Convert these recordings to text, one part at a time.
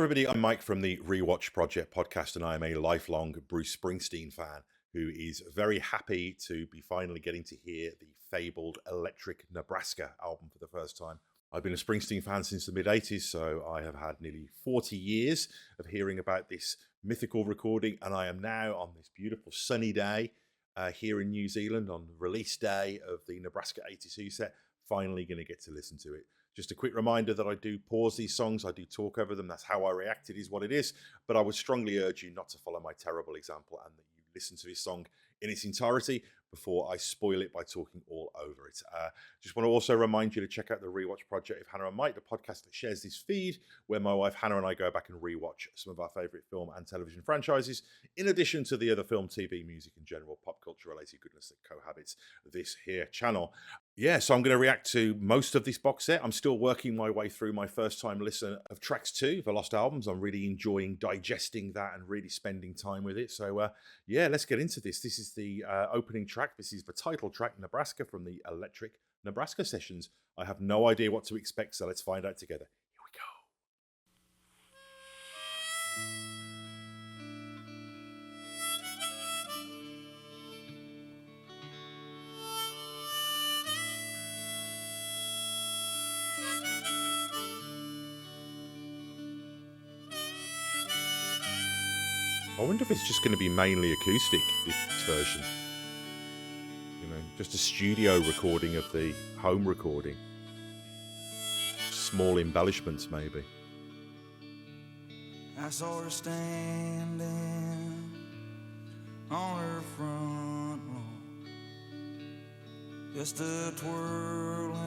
everybody, I'm Mike from the Rewatch Project podcast, and I am a lifelong Bruce Springsteen fan who is very happy to be finally getting to hear the fabled Electric Nebraska album for the first time. I've been a Springsteen fan since the mid-80s, so I have had nearly 40 years of hearing about this mythical recording, and I am now on this beautiful sunny day here in New Zealand on the release day of the Nebraska 82 set, finally going to get to listen to it. Just a quick reminder that I do pause these songs, I do talk over them, that's how I react, it is what it is, but I would strongly urge you not to follow my terrible example and that you listen to this song in its entirety before I spoil it by talking all over it. Just want to also remind you to check out the Rewatch Project of Hannah and Mike, the podcast that shares this feed, where my wife Hannah and I go back and rewatch some of our favourite film and television franchises, in addition to the other film, TV, music, and general pop culture related goodness that cohabits this here channel. Yeah, so I'm going to react to most of this box set. I'm still working my way through my first time listen of tracks 2, The Lost Albums. I'm really enjoying digesting that and really spending time with it. So yeah, let's get into this. This is the opening track. This is the title track, Nebraska, from the Electric Nebraska sessions. I have no idea what to expect, so let's find out together. Here we go. I wonder if it's just going to be mainly acoustic, this version. You know, just a studio recording of the home recording. Small embellishments, maybe. I saw her standing on her front lawn, just a twirling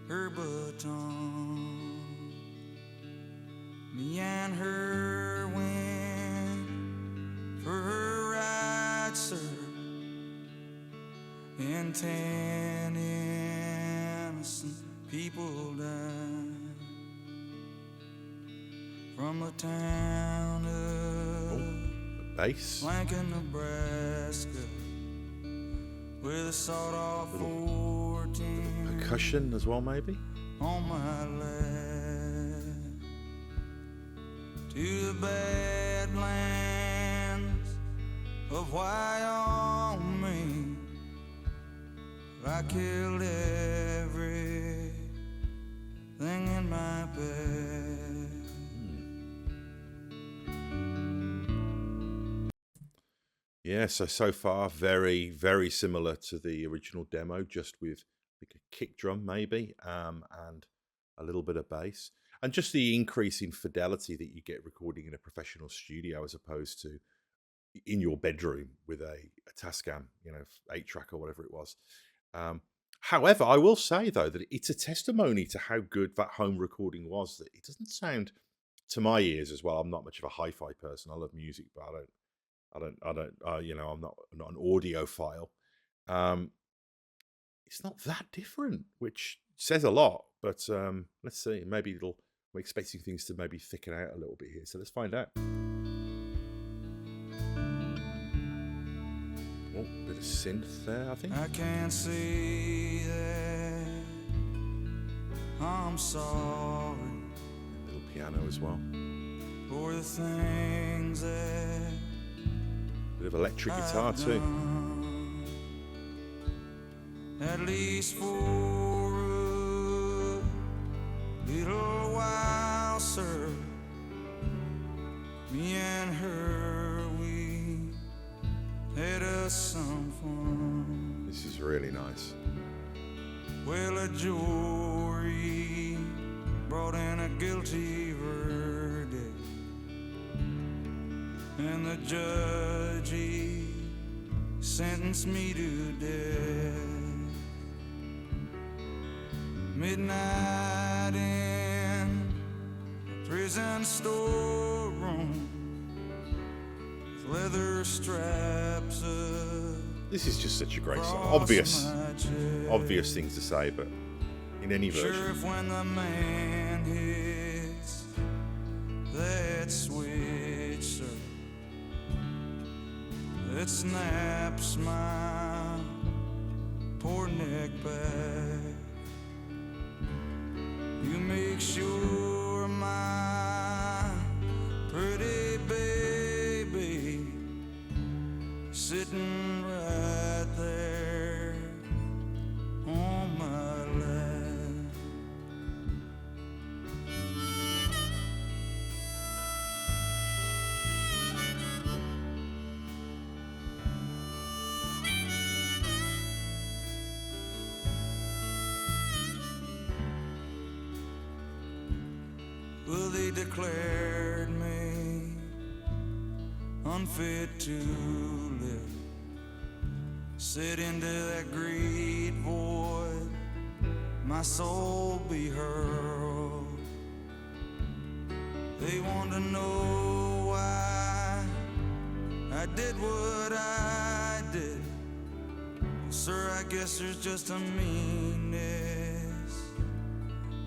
her baton. Me and her went for her ride, sir, and 10 innocent people died from the town of bass. Lincoln, Nebraska, with a sawed-off 14 Percussion as well, maybe? on my lap. To the badlands of Wyoming, I killed everything in my path. Yeah, so far very, very similar to the original demo, just with like a kick drum maybe, and a little bit of bass. And just the increase in fidelity that you get recording in a professional studio as opposed to in your bedroom with a Tascam, 8-track or whatever it was. However, I will say, though, that it's a testimony to how good that home recording was, that it doesn't sound, to my ears as well, I'm not much of a hi-fi person. I love music, but I'm not an audiophile. It's not that different, which says a lot, but let's see. Maybe we're expecting things to maybe thicken out a little bit here, so let's find out. Oh, a bit of synth there, I think. I can't say that I'm sorry A little piano as well. for the things that Bit of electric guitar I've too. done. At least for a little while, sir, me and her, we had us some fun. This is really nice. Well, a jury brought in a guilty verdict, and the judge, he sentenced me to death. Midnight in prison storeroom, leather straps up. This is just such a great song. across my Obvious things to say, but in any version. Sheriff, when the man hits that switch, sir, that snaps my poor neck back. You make sure my they declared me unfit to live. Sit into that great void, my soul be hurled. They want to know why I did what I did. Sir, I guess there's just a meanness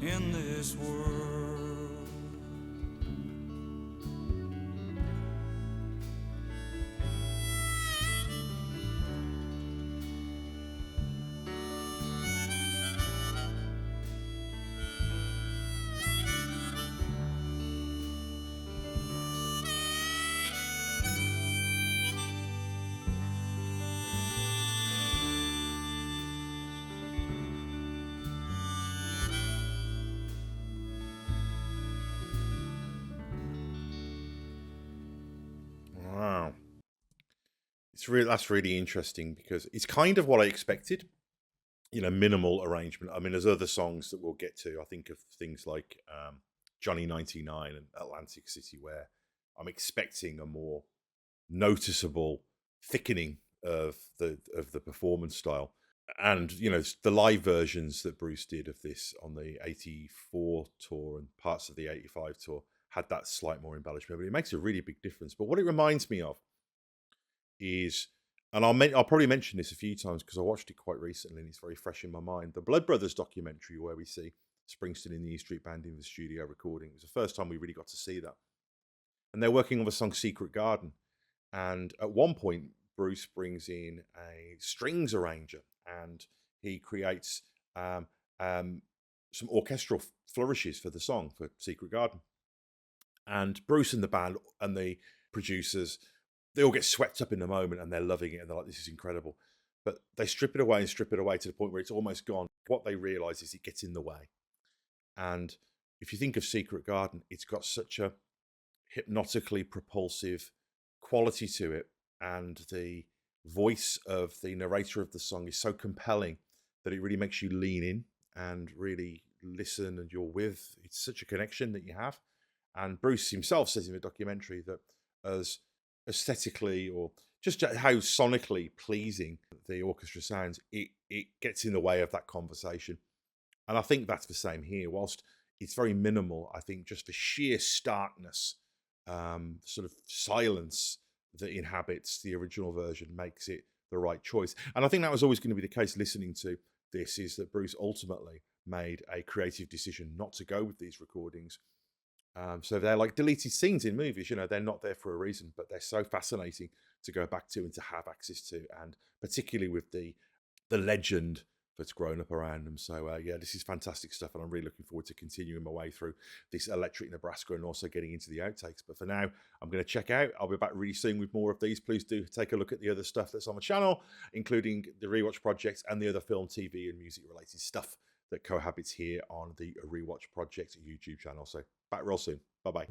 in this world. Wow. That's really interesting because it's kind of what I expected. Minimal arrangement. I mean, there's other songs that we'll get to. I think of things like Johnny 99 and Atlantic City, where I'm expecting a more noticeable thickening of the performance style. And the live versions that Bruce did of this on the 84 tour and parts of the 85 tour had that slight more embellishment, but it makes a really big difference. But what it reminds me of is, and I'll probably mention this a few times because I watched it quite recently and it's very fresh in my mind, the Blood Brothers documentary, where we see Springsteen in the E Street Band in the studio recording. It was the first time we really got to see that. And they're working on the song Secret Garden. And at one point, Bruce brings in a strings arranger and he creates some orchestral flourishes for the song, for Secret Garden. And Bruce and the band and the producers, they all get swept up in the moment and they're loving it and they're like, this is incredible. But they strip it away to the point where it's almost gone. What they realise is it gets in the way. And if you think of Secret Garden, it's got such a hypnotically propulsive quality to it. And the voice of the narrator of the song is so compelling that it really makes you lean in and really listen, and it's such a connection that you have. And Bruce himself says in the documentary that as aesthetically or just how sonically pleasing the orchestra sounds, it gets in the way of that conversation. And I think that's the same here. Whilst it's very minimal, I think just the sheer starkness, sort of silence that inhabits the original version makes it the right choice. And I think that was always going to be the case listening to this, is that Bruce ultimately made a creative decision not to go with these recordings. So they're like deleted scenes in movies, they're not there for a reason, but they're so fascinating to go back to and to have access to, and particularly with the legend that's grown up around them. So yeah, this is fantastic stuff, and I'm really looking forward to continuing my way through this Electric Nebraska and also getting into the outtakes. But for now, I'm going to check out. I'll be back really soon with more of these. Please do take a look at the other stuff that's on the channel, including the Rewatch Project and the other film, TV, and music related stuff that cohabits here on the Rewatch Project YouTube channel. So back real soon. Bye-bye.